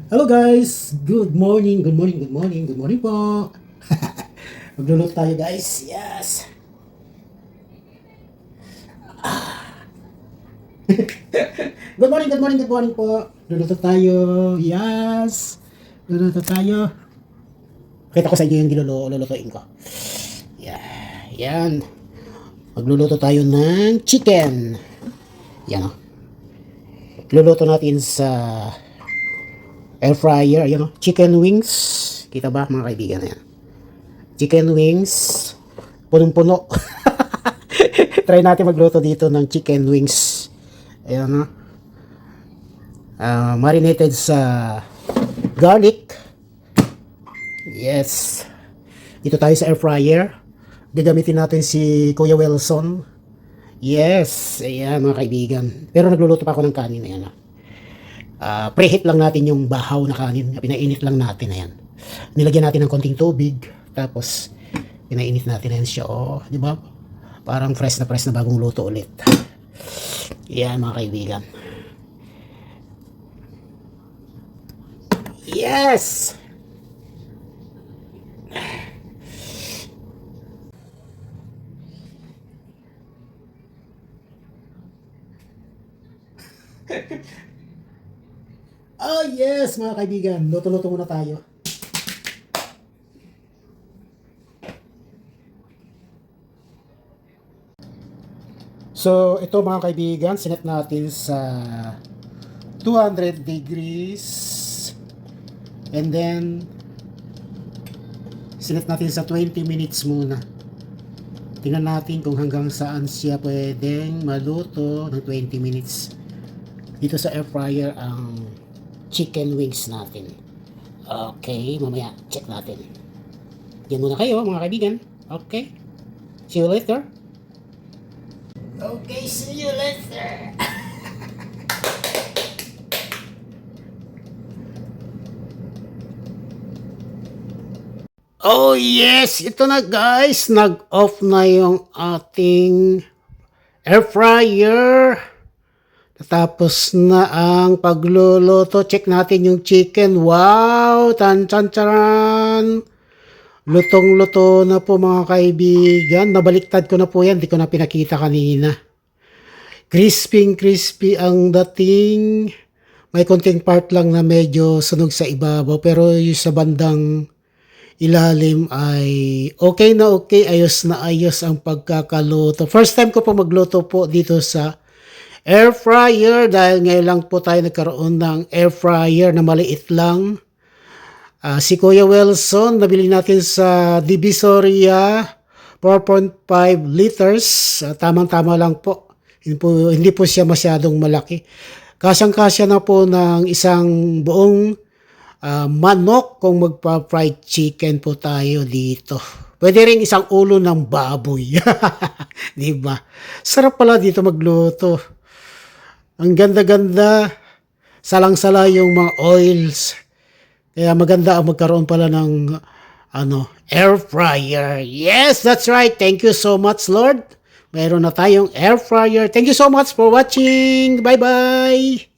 Hello guys! Good morning, good morning, good morning, good morning po! Magluluto tayo guys, yes! Good morning, good morning, good morning po! Luluto tayo, yes! Luluto tayo. Kita ko sa inyo yung lulutuin ko. Yeah, yan. Magluluto tayo ng chicken. Yan o. Luluto natin sa air fryer, ayan o. Chicken wings. Kita ba mga kaibigan na yan? Chicken wings. Punong-puno. Try natin magluto dito ng chicken wings. Ayan o. Marinated sa garlic. Yes. Dito tayo sa air fryer. Gagamitin natin si Kuya Wilson. Yes. Ayan mga kaibigan. Pero nagluluto pa ako ng kanin. Ayan o. Preheat lang natin yung bahaw na kanin. Pinainit lang natin. Ayan. Nilagyan natin ng konting tubig. Tapos, pinainit natin. Ayan siya. Oh, di ba? Parang fresh na bagong luto ulit. Ayan mga kaibigan. Yes! Oh yes mga kaibigan. Luto-luto muna tayo. So, ito mga kaibigan, sinet natin sa 200 degrees. And then, sinet natin sa 20 minutes muna. Tingnan natin kung hanggang saan siya pwedeng maluto ng 20 minutes. Dito sa air fryer ang chicken wings natin. Okay, mamaya check natin. Diyan muna kayo mga kaibigan. Okay, see you later. Okay, see you later. Oh yes, ito na guys. Nag-off na yung ating air fryer. Tapos na ang pagluluto. Check natin yung chicken. Wow! Tan-tan-taran! Lutong-luto na po mga kaibigan. Nabaliktad ko na po yan. Di ko na pinakita kanina. Crispy ang dating. May konting part lang na medyo sunog sa ibabaw. Pero yung sa bandang ilalim ay okay na okay. Ayos na ayos ang pagkakaluto. First time ko po magluto po dito sa air fryer. Dahil ngayon lang po tayo nagkaroon ng air fryer na maliit lang. Si Kuya Wilson, nabili natin sa Divisoria, 4.5 liters. Tamang-tama lang po. Hindi po siya masyadong malaki. Kasyang-kasya na po ng isang buong manok kung magpa-fried chicken po tayo dito. Pwede rin isang ulo ng baboy. Diba? Sarap pala dito magluto. Ang ganda-ganda. Salang-sala yung mga oils. Kaya maganda ang magkaroon pala ng air fryer. Yes, that's right. Thank you so much, Lord. Mayroon na tayong air fryer. Thank you so much for watching. Bye-bye.